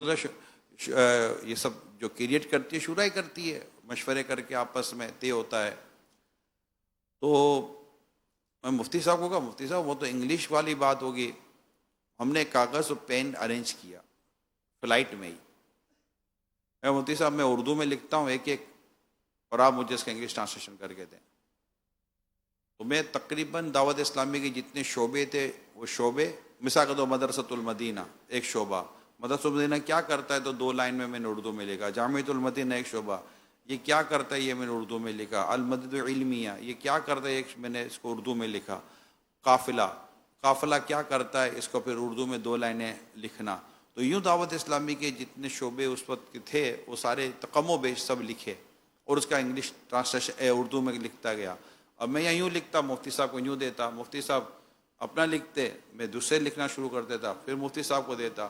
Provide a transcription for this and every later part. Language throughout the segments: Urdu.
یہ سب جو کریٹ کرتی ہے شورا ہی کرتی ہے، مشورے کر کے آپس میں طے ہوتا ہے۔ تو میں مفتی صاحب کو کہا مفتی صاحب وہ تو انگلش والی بات ہوگی، ہم نے کاغذ اور پین ارینج کیا فلائٹ میں ہی، میں مفتی صاحب میں اردو میں لکھتا ہوں ایک ایک، اور آپ مجھے اس کا انگلش ٹرانسلیشن کر کے دیں۔ تو میں تقریباً دعوت اسلامی کے جتنے شعبے تھے وہ شعبے، مثال کے طور مدرسۃ المدینہ ایک شعبہ، مدرسۃ المدینہ کیا کرتا ہے تو 2 لائن میں نے اردو میں لکھا۔ جامعۃ المدینہ ایک شعبہ، یہ کیا کرتا ہے یہ میں نے اردو میں لکھا۔ المدد علمیہ یہ کیا کرتا ہے میں نے اس کو اردو میں لکھا۔ قافلہ کیا کرتا ہے اس کو پھر اردو میں 2 لائنیں لکھنا۔ تو یوں دعوت اسلامی کے جتنے شعبے اس وقت کے تھے وہ سارے کم و بیش سب لکھے، اور اس کا انگلش ٹرانسلیشن اردو میں لکھتا گیا۔ اب میں یوں لکھتا، مفتی صاحب کو یوں دیتا، مفتی صاحب اپنا لکھتے، میں دوسرے لکھنا شروع کر دیتا، پھر مفتی صاحب کو دیتا۔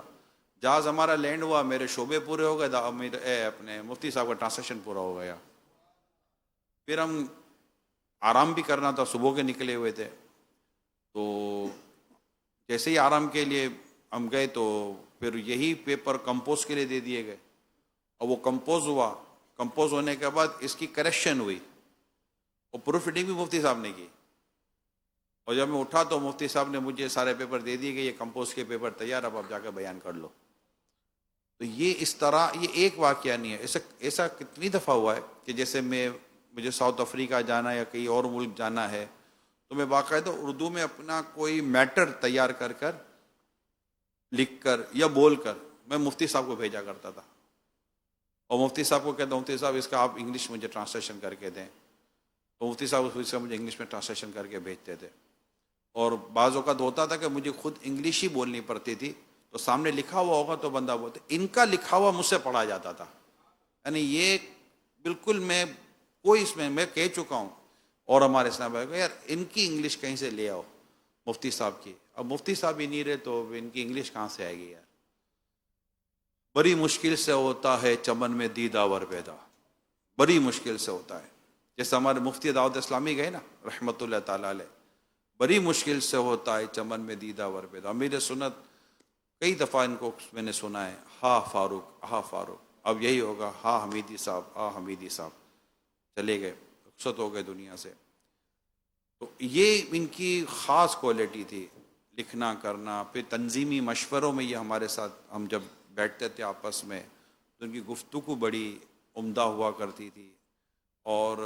جہاز ہمارا لینڈ ہوا، میرے شعبے پورے ہو گئے، اپنے مفتی صاحب کا ٹرانسلیشن پورا ہو گیا۔ پھر ہم آرام بھی کرنا تھا، صبح کے نکلے ہوئے تھے، تو جیسے ہی آرام کے لیے ہم گئے تو پھر یہی پیپر کمپوز کے لیے دے دیے گئے، اور وہ کمپوز ہوا۔ کمپوز ہونے کے بعد اس کی کریکشن ہوئی، اور پروف ریڈنگ بھی مفتی صاحب نے کی، اور جب میں اٹھا تو مفتی صاحب نے مجھے سارے پیپر دے دیے گئے، یہ کمپوز کے پیپر تیار، اب آپ جا کے بیان کر لو۔ تو یہ اس طرح، یہ ایک واقعہ نہیں ہے، ایسا کتنی دفعہ ہوا ہے کہ جیسے مجھے ساؤتھ افریقہ جانا ہے یا کہیں اور ملک جانا ہے تو میں باقاعدہ اردو میں اپنا کوئی میٹر تیار کر لکھ کر یا بول کر میں مفتی صاحب کو بھیجا کرتا تھا، اور مفتی صاحب کو کہتا ہوں مفتی صاحب اس کا آپ انگلش مجھے ٹرانسلیشن کر کے دیں، تو مفتی صاحب اس کا مجھے انگلش میں ٹرانسلیشن کر کے بھیجتے تھے۔ اور بعض اوقات ہوتا تھا کہ مجھے خود انگلش ہی بولنی پڑتی تھی، تو سامنے لکھا ہوا ہوگا تو بندہ بولتے، ان کا لکھا ہوا مجھ سے پڑھا جاتا تھا، یعنی یہ بالکل اس میں کہہ چکا ہوں، اور ہمارے اسلام بھائی کو یار ان کی انگلش کہیں سے لے آؤ مفتی صاحب کی، اب مفتی صاحب ہی نہیں رہے تو ان کی انگلش کہاں سے آئے گی یار۔ بڑی مشکل سے ہوتا ہے چمن میں دیدہ ور پیدا، بڑی مشکل سے ہوتا ہے، جیسے ہمارے مفتی دعوت اسلامی گئے نا رحمۃ اللہ تعالیٰ علیہ، بڑی مشکل سے ہوتا ہے چمن میں دیدہ ور پیدا۔ امیر سنت کئی دفعہ ان کو میں نے سنا ہے، ہاں فاروق ہاں فاروق، اب یہی ہوگا ہاں حمیدی صاحب ہاں حمیدی صاحب، چلے گئے، رخصت ہو گئے دنیا سے۔ تو یہ ان کی خاص کوالٹی تھی، لکھنا کرنا۔ پھر تنظیمی مشوروں میں یہ ہمارے ساتھ، ہم جب بیٹھتے تھے آپس میں تو ان کی گفتگو بڑی عمدہ ہوا کرتی تھی، اور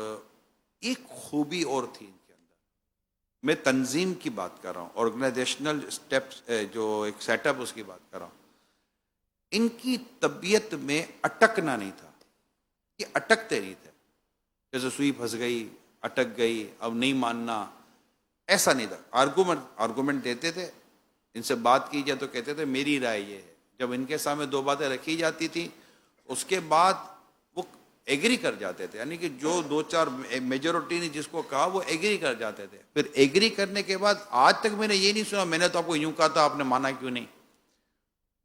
ایک خوبی اور تھی ان کے اندر، میں تنظیم کی بات کر رہا ہوں، آرگنائزیشنل اسٹیپس جو ایک سیٹ اپ اس کی بات کر رہا ہوں، ان کی طبیعت میں اٹکنا نہیں تھا، یہ اٹکتے نہیں تھے، جیسے سوئی پھنس گئی اٹک گئی اب نہیں ماننا، ایسا نہیں تھا۔ آرگومنٹ دیتے تھے، ان سے بات کی جائے تو کہتے تھے میری رائے یہ ہے، جب ان کے سامنے 2 باتیں رکھی جاتی تھی اس کے بعد وہ ایگری کر جاتے تھے، یعنی کہ جو 2-4 میجورٹی نے جس کو کہا وہ ایگری کر جاتے تھے۔ پھر ایگری کرنے کے بعد آج تک میں نے یہ نہیں سنا میں نے تو آپ کو یوں کہا تھا آپ نے مانا کیوں نہیں،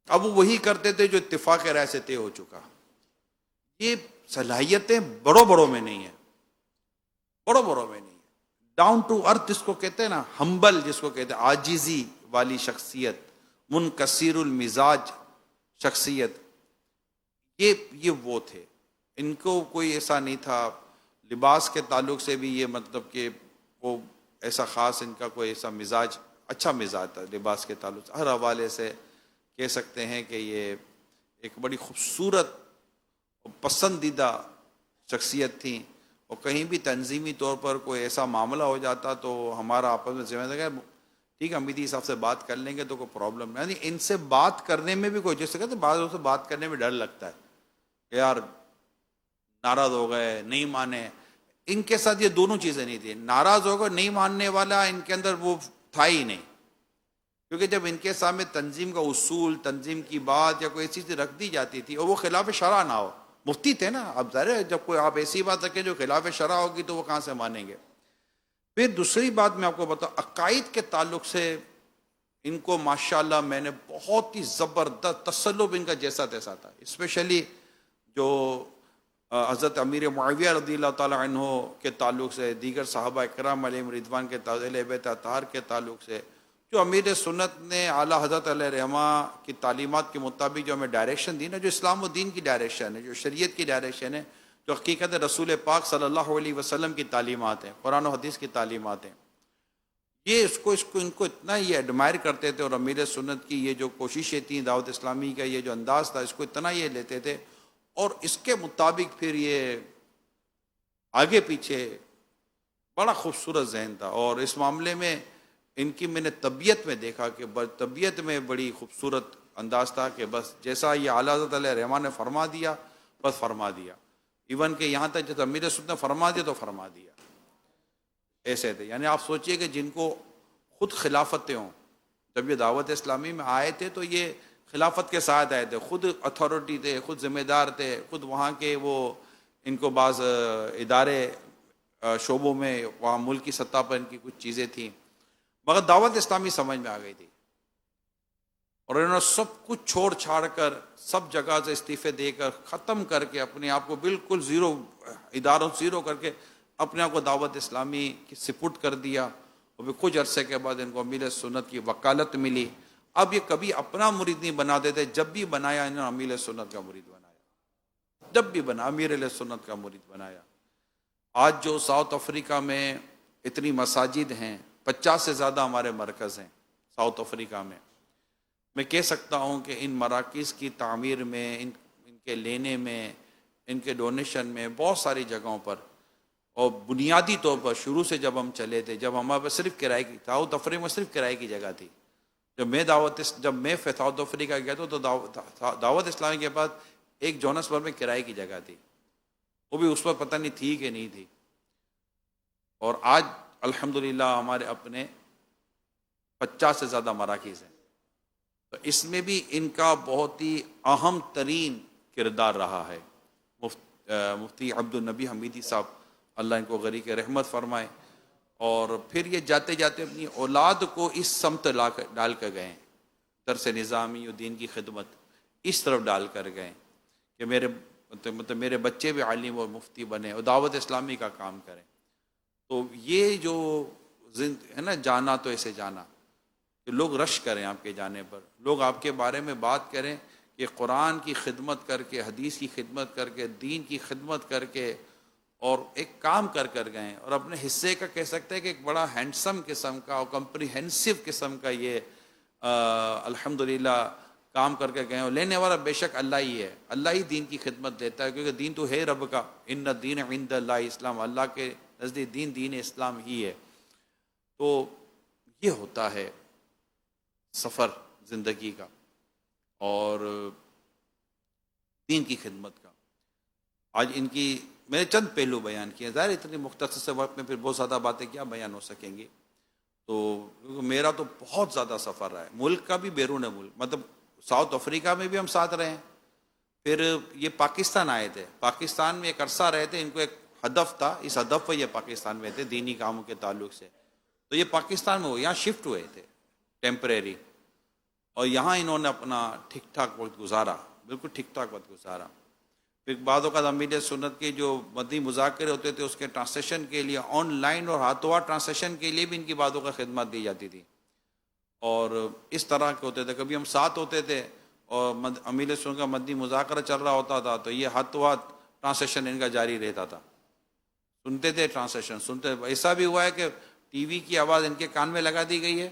اب وہ وہی کرتے تھے جو اتفاق رائے سے طے ہو چکا۔ یہ صلاحیتیں بڑوں میں نہیں ہیں، بڑوں میں نہیں ہے، ڈاؤن ٹو ارتھ جس کو کہتے ہیں نا، ہمبل جس کو کہتے ہیں، عاجزی والی شخصیت، منکسر المزاج شخصیت، یہ وہ تھے۔ ان کو کوئی ایسا نہیں تھا، لباس کے تعلق سے بھی یہ مطلب کہ وہ ایسا خاص ان کا کوئی ایسا مزاج، اچھا مزاج تھا لباس کے تعلق سے، ہر حوالے سے کہہ سکتے ہیں کہ یہ ایک بڑی خوبصورت پسندیدہ شخصیت تھی۔ اور کہیں بھی تنظیمی طور پر کوئی ایسا معاملہ ہو جاتا تو ہمارا آپس میں ذمہ داری، ٹھیک ہے حمیدی صاحب سے بات کر لیں گے تو کوئی پرابلم نہیں، یعنی ان سے بات کرنے میں بھی کوئی، جیسے کہتے ہیں بعض لوگوں سے بات کرنے میں ڈر لگتا ہے کہ یار ناراض ہو گئے نہیں مانے، ان کے ساتھ یہ دونوں چیزیں نہیں تھیں، ناراض ہو گئے نہیں ماننے والا ان کے اندر وہ تھا ہی نہیں، کیونکہ جب ان کے سامنے تنظیم کا اصول، تنظیم کی بات یا کوئی ایسی چیز رکھ دی جاتی تھی اور وہ خلاف شرع نہ ہو، مفتی تھے نا، اب ظاہر ہے جب کوئی آپ ایسی بات رکھیں جو خلاف شرع ہوگی تو وہ کہاں سے مانیں گے۔ پھر دوسری بات میں آپ کو بتاؤں، عقائد کے تعلق سے ان کو ماشاءاللہ میں نے بہت ہی زبردست تسلب ان کا جیسا تیسا تھا، اسپیشلی جو حضرت امیر معاویہ رضی اللہ تعالیٰ عنہ کے تعلق سے، دیگر صحابہ کرام علیہم رضوان کے اہل بیت اطہار کے تعلق سے، جو امیر سنت نے اعلیٰ حضرت علیہ رحمہ کی تعلیمات کے مطابق جو ہمیں ڈائریکشن دی نا، جو اسلام و دین کی ڈائریکشن ہے، جو شریعت کی ڈائریکشن ہے، جو حقیقت رسول پاک صلی اللہ علیہ وسلم کی تعلیمات ہیں، قرآن و حدیث کی تعلیمات ہیں، یہ ان کو اتنا یہ ایڈمائر کرتے تھے، اور امیر سنت کی یہ جو کوششیں تھیں دعوت اسلامی کا یہ جو انداز تھا، اس کو اتنا یہ لیتے تھے، اور اس کے مطابق پھر یہ آگے پیچھے بڑا خوبصورت ذہن تھا۔ اور اس معاملے میں ان کی میں نے طبیعت میں دیکھا کہ طبیعت میں بڑی خوبصورت انداز تھا کہ بس جیسا یہ اعلیٰ حضرت علیہ رحمٰ نے فرما دیا بس فرما دیا، ایون کہ یہاں تک جب امیر سنت نے فرما دیا تو فرما دیا، ایسے تھے۔ یعنی آپ سوچئے کہ جن کو خود خلافتیں ہوں، جب یہ دعوت اسلامی میں آئے تھے تو یہ خلافت کے ساتھ آئے تھے، خود اتھارٹی تھے، خود ذمہ دار تھے، خود وہاں کے وہ ان کو بعض ادارے شعبوں میں وہاں ملک کی سطح پر ان کی کچھ چیزیں تھیں، مگر دعوت اسلامی سمجھ میں آ گئی تھی، اور انہوں نے سب کچھ چھوڑ چھاڑ کر سب جگہ سے استعفے دے کر ختم کر کے اپنے آپ کو بالکل زیرو، اداروں زیرو کر کے اپنے آپ کو دعوت اسلامی کی سپرد کر دیا، اور پھر کچھ عرصے کے بعد ان کو امیر سنت کی وکالت ملی۔ اب یہ کبھی اپنا مرید نہیں بنا دیتے، جب بھی بنایا انہوں نے امیر سنت کا مرید بنایا، جب بھی بنا امیر علیہ سنت کا مرید بنایا۔ آج جو ساؤتھ افریقہ میں اتنی مساجد ہیں، 50 سے زیادہ ہمارے مرکز ہیں ساؤتھ افریقہ میں کہہ سکتا ہوں کہ ان مراکز کی تعمیر میں، ان کے لینے میں، ان کے ڈونیشن میں بہت ساری جگہوں پر، اور بنیادی طور پر شروع سے جب ہم چلے تھے، جب ہمارے پاس صرف کرائے کی، ساؤتھ افریقہ میں صرف کرائے کی جگہ تھی، جب میں ساؤتھ افریقہ گیا تھا تو دعوت اسلامی کے بعد ایک جونسبرگ میں کرائے کی جگہ تھی، وہ بھی اس پر پتہ نہیں تھی کہ نہیں تھی، اور آج الحمدللہ ہمارے اپنے 50 سے زیادہ مراکز ہیں۔ تو اس میں بھی ان کا بہت ہی اہم ترین کردار رہا ہے۔ مفتی عبد النبی حمیدی صاحب، اللہ ان کو غریق رحمت فرمائے، اور پھر یہ جاتے جاتے اپنی اولاد کو اس سمت ڈال کر گئے، درس نظامی و دین کی خدمت اس طرف ڈال کر گئے کہ میرے بچے بھی عالم اور مفتی بنے اور دعوت اسلامی کا کام کریں۔ تو یہ جو ہے نا، جانا تو ایسے جانا کہ لوگ رش کریں آپ کے جانے پر، لوگ آپ کے بارے میں بات کریں کہ قرآن کی خدمت کر کے، حدیث کی خدمت کر کے، دین کی خدمت کر کے، اور ایک کام کر گئے، اور اپنے حصے کا کہہ سکتے ہیں کہ ایک بڑا ہینڈسم قسم کا اور کمپریہنسو قسم کا یہ الحمدللہ کام کر کے گئے، اور لینے والا بے شک اللہ ہی ہے، اللہ ہی دین کی خدمت دیتا ہے، کیونکہ دین تو ہے رب کا، ان الدین عند اللہ اسلام، اللہ کے نزدیک دین اسلام ہی ہے۔ تو یہ ہوتا ہے سفر زندگی کا اور دین کی خدمت کا۔ آج ان کی میں نے چند پہلو بیان کیے، ظاہر اتنے مختصر سے وقت میں پھر بہت زیادہ باتیں کیا بیان ہو سکیں گی، تو میرا تو بہت زیادہ سفر رہا ہے، ملک کا بھی بیرون ملک، مطلب ساؤتھ افریقہ میں بھی ہم ساتھ رہے ہیں، پھر یہ پاکستان آئے تھے، پاکستان میں ایک عرصہ رہے تھے، ان کو ایک ہدف تھا، اس ہدف پر یہ پاکستان میں تھے دینی کاموں کے تعلق سے، تو یہ پاکستان میں یہاں شفٹ ہوئے تھے ٹیمپریری، اور یہاں انہوں نے اپنا ٹھیک ٹھاک وقت گزارا، بالکل ٹھیک ٹھاک وقت گزارا۔ پھر بعض اوقات امیر سنت کے جو مدنی مذاکرے ہوتے تھے اس کے ٹرانسلیشن کے لیے آن لائن اور ہاتھوں ہاتھ ٹرانسلیشن کے لیے بھی ان کی باتوں کا خدمات دی جاتی تھی، اور اس طرح کے ہوتے تھے، کبھی ہم ساتھ ہوتے تھے اور امیر سنت کا مدنی مذاکرہ چل رہا ہوتا تھا تو یہ ہاتھوں ہاتھ ٹرانسلیشن ان کا جاری رہتا تھا، سنتے تھے ٹرانسلیشن سنتے۔ ایسا بھی ہوا ہے کہ ٹی وی کی آواز ان کے کان میں لگا دی گئی ہے،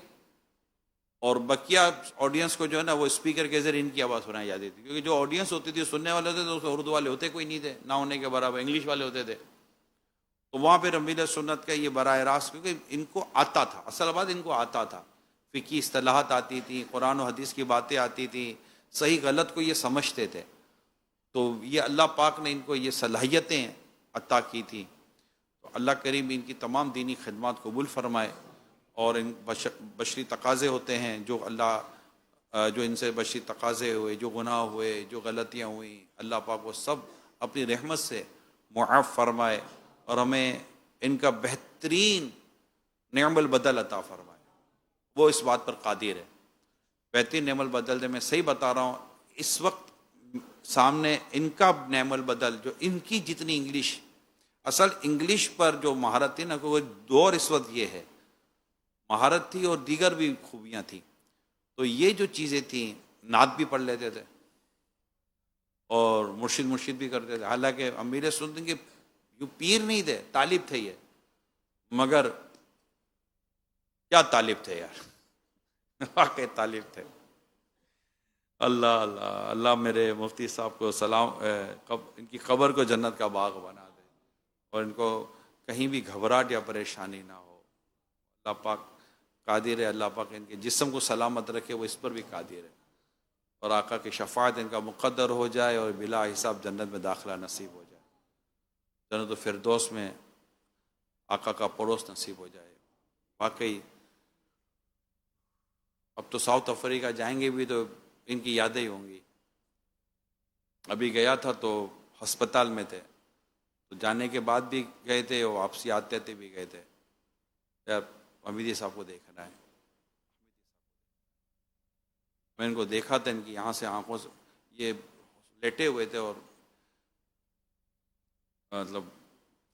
اور بقیہ آڈینس کو جو ہے نا وہ اسپیکر کے ذریعے ان کی آواز سنائی جاتی تھی، کیونکہ جو آڈینس ہوتی تھی سننے والے ہوتے تھے اس میں اردو والے ہوتے کوئی نہیں تھے، نہ ہونے کے برابر انگلش والے ہوتے تھے، تو وہاں پھر امیر سنت کا یہ براہ راست، کیونکہ ان کو آتا تھا، اصل بات ان کو آتا تھا، فقہی اصطلاحات آتی تھی، قرآن و حدیث کی باتیں آتی تھیں، صحیح غلط کو یہ سمجھتے تھے، تو یہ اللہ پاک نے ان کو یہ صلاحیتیں عطا کی تھیں، تو اللہ کریم ان کی تمام دینی خدمات قبول فرمائے، اور ان بشری تقاضے ہوتے ہیں جو اللہ جو ان سے بشری تقاضے ہوئے، جو گناہ ہوئے، جو غلطیاں ہوئیں، اللہ پاک وہ سب اپنی رحمت سے معاف فرمائے، اور ہمیں ان کا بہترین نعم البدل عطا فرمائے، وہ اس بات پر قادر ہے، بہترین نعم البدل دے۔ میں صحیح بتا رہا ہوں، اس وقت سامنے ان کا نعم البدل، جو ان کی جتنی انگلش، اصل انگلش پر جو مہارت ہے نا، وہ دور اس وقت یہ ہے، مہارت تھی اور دیگر بھی خوبیاں تھیں. تو یہ جو چیزیں تھیں، نعت بھی پڑھ لیتے تھے اور مرشد بھی کرتے تھے. حالانکہ امیر سنت کے یوں پیر نہیں تھے، طالب تھے یہ، مگر کیا طالب تھے یار. واقعی طالب تھے. اللہ اللہ اللہ میرے مفتی صاحب کو سلام، ان کی قبر کو جنت کا باغ بنا دے اور ان کو کہیں بھی گھبراہٹ یا پریشانی نہ ہو. اللہ پاک قادر ہے، اللہ پاک ان کے جسم کو سلامت رکھے، وہ اس پر بھی قادر ہے. اور آقا کی شفاعت ان کا مقدر ہو جائے اور بلا حساب جنت میں داخلہ نصیب ہو جائے، جنت الفردوس میں آقا کا پڑوس نصیب ہو جائے. واقعی اب تو ساؤتھ افریقہ جائیں گے بھی تو ان کی یادیں ہی ہوں گی. ابھی گیا تھا تو ہسپتال میں تھے، تو جانے کے بعد بھی گئے تھے اور واپسی آتے تھے بھی گئے تھے. یار حمیدی صاحب کو دیکھنا ہے. میں ان کو دیکھا تھا، ان کی یہاں سے آنکھوں سے یہ لیٹے ہوئے تھے اور مطلب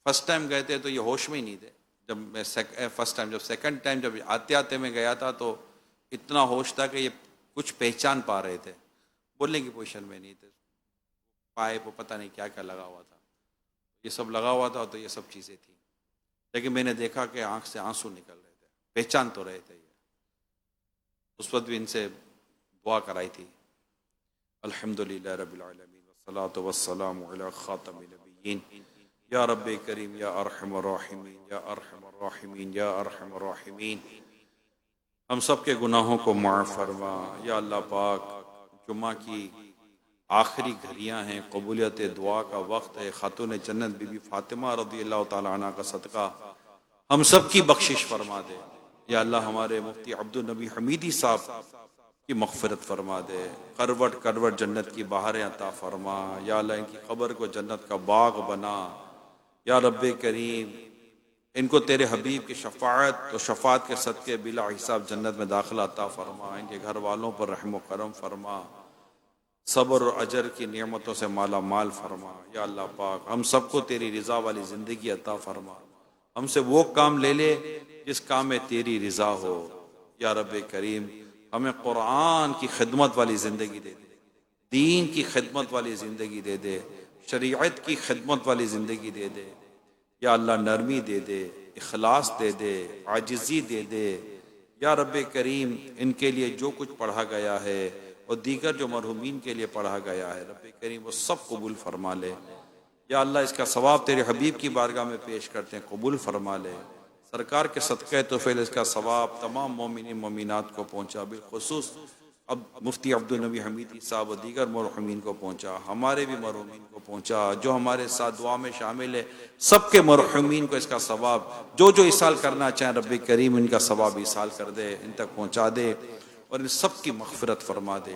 فرسٹ ٹائم گئے تھے تو یہ ہوش میں ہی نہیں تھے. جب میں فرسٹ ٹائم، جب سیکنڈ ٹائم جب آتے میں گیا تھا تو اتنا ہوش تھا کہ یہ کچھ پہچان پا رہے تھے، بولنے کی پوزیشن میں نہیں تھے. پائپ پتہ نہیں کیا کیا لگا ہوا تھا، یہ سب لگا ہوا تھا تو یہ سب چیزیں تھیں. لیکن میں نے دیکھا کہ آنکھ سے آنسو نکل رہے تھے، پہچان تو رہے تھے. اس وقت بھی ان سے دعا کرائی تھی. الحمدللہ رب العالمین والصلاة والسلام علی خاتم النبیین. یا رب کریم یا ارحم الراحمین یا ارحم الراحمین یا ارحم الراحمین. ہم سب کے گناہوں کو معاف فرما یا اللہ پاک. جمعہ کی آخری گھڑیاں ہیں، قبولیت دعا کا وقت ہے. خاتون جنت بی بی فاطمہ رضی اللہ تعالی عنہ کا صدقہ ہم سب کی بخشش فرما دے. یا اللہ ہمارے مفتی عبد النبی حمیدی صاحب کی مغفرت فرما دے. کروٹ کروٹ جنت کی بہاریں عطا فرما. یا اللہ ان کی قبر کو جنت کا باغ بنا. یا رب کریم ان کو تیرے حبیب کی شفاعت و شفاعت کے صدقے بلا حساب جنت میں داخلہ عطا فرما. ان کے گھر والوں پر رحم و کرم فرما، صبر و اجر کی نعمتوں سے مالا مال فرما. یا اللہ پاک ہم سب کو تیری رضا والی زندگی عطا فرما. ہم سے وہ کام لے لے جس کام میں تیری رضا ہو. یا رب کریم ہمیں قرآن کی خدمت والی زندگی دے دے، دین کی خدمت والی زندگی دے دے، شریعت کی خدمت والی زندگی دے دے. یا اللہ نرمی دے دے، اخلاص دے دے، عاجزی دے دے. یا رب کریم ان کے لیے جو کچھ پڑھا گیا ہے اور دیگر جو مرحومین کے لیے پڑھا گیا ہے، رب کریم وہ سب قبول فرما لے. یا اللہ اس کا ثواب تیرے حبیب کی بارگاہ میں پیش کرتے ہیں، قبول فرما لے. سرکار کے صدقہ توفیل اس کا ثواب تمام مومنین مومنات کو پہنچا، بالخصوص اب مفتی عبد النبی حمیدی صاحب و دیگر مرحومین کو پہنچا، ہمارے بھی مرحومین کو پہنچا، جو ہمارے ساتھ دعا میں شامل ہے سب کے مرحومین کو اس کا ثواب جو ایصال کرنا چاہیں رب کریم ان کا ثواب ایصال کر دے، ان تک پہنچا دے اور ان سب کی مغفرت فرما دے.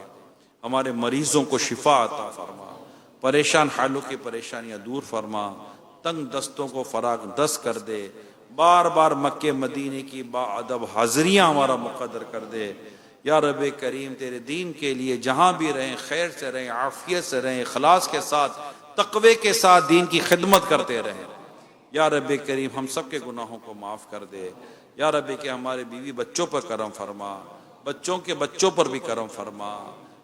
ہمارے مریضوں کو شفا عطا فرما، پریشان حالوں کی پریشانیاں دور فرما، تنگ دستوں کو فراغ دست کر دے. بار بار مکے مدینے کی با ادب حاضریاں ہمارا مقدر کر دے. یا رب کریم تیرے دین کے لیے جہاں بھی رہیں خیر سے رہیں، عافیت سے رہیں، اخلاص کے ساتھ تقوی کے ساتھ دین کی خدمت کرتے رہیں. یا رب کریم ہم سب کے گناہوں کو معاف کر دے. یا رب کہ ہمارے بیوی بچوں پر کرم فرما، بچوں کے بچوں پر بھی کرم فرما.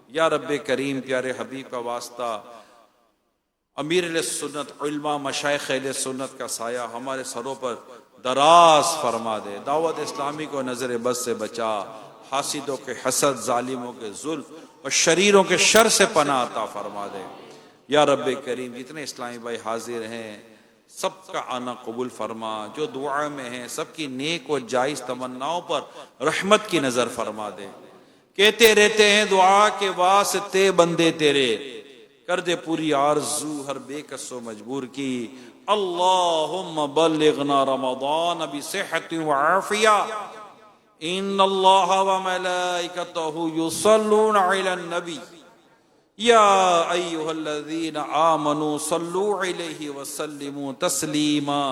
یا رب کریم پیارے حبیب کا واسطہ امیر اہل سنت، علماء مشائخ اہل سنت کا سایہ ہمارے سروں پر دراز فرما دے. دعوت اسلامی کو نظر بد سے بچا، حاسدوں کے حسد، ظالموں کے ظلم اور شریروں کے شر سے پناہ عطا فرما دے. یا رب کریم جتنے اسلامی بھائی حاضر ہیں سب کا آنا قبول فرما، جو دعا میں ہیں سب کی نیک و جائز تمناؤں پر رحمت کی نظر فرما دے. کہتے رہتے ہیں دعا کے واسطے بندے تیرے، کر دے پوری آرزو ہر بے کس و مجبور کی. اللہم بلغنا رمضان بصحت و عافیہ. ان اللہ و ملائکتہ یصلون علی النبی یا ایہا الذین آمنوا صلوا علیہ وسلموا تسلیما.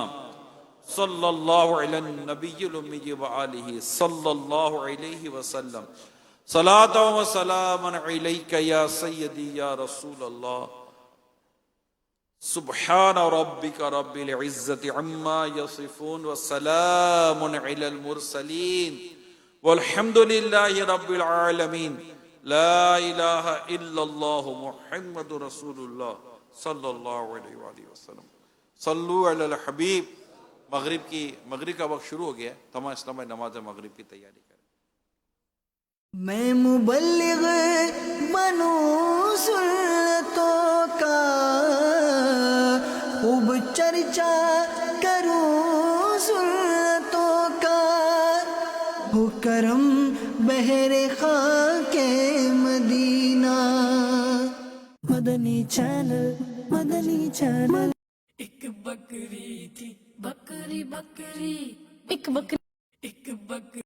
صلی اللہ علی النبی الامی وآلہ صلی اللہ علیہ وسلم. صلاۃ و سلام علیک یا سیدی یا رسول اللہ. سبحان ربک رب العزت عما یصفون وسلام علی المرسلین والحمد للہ رب العالمین، لا الہ الا اللہ محمد رسول اللہ صلی اللہ علیہ وآلہ وسلم۔ صلو علی الحبیب۔ مغرب کا وقت شروع ہو گیا ہے، تمام اسلام نماز مغرب کی تیاری کریں۔ میں مبلغ بنوں سنتوں کا، خوب چرچا کروں سنتوں کا، ہو کرم بہر خاک مدینہ۔ مدنی چینل، مدنی چینل۔ ایک بکری تھی، بکری بکری، ایک بکری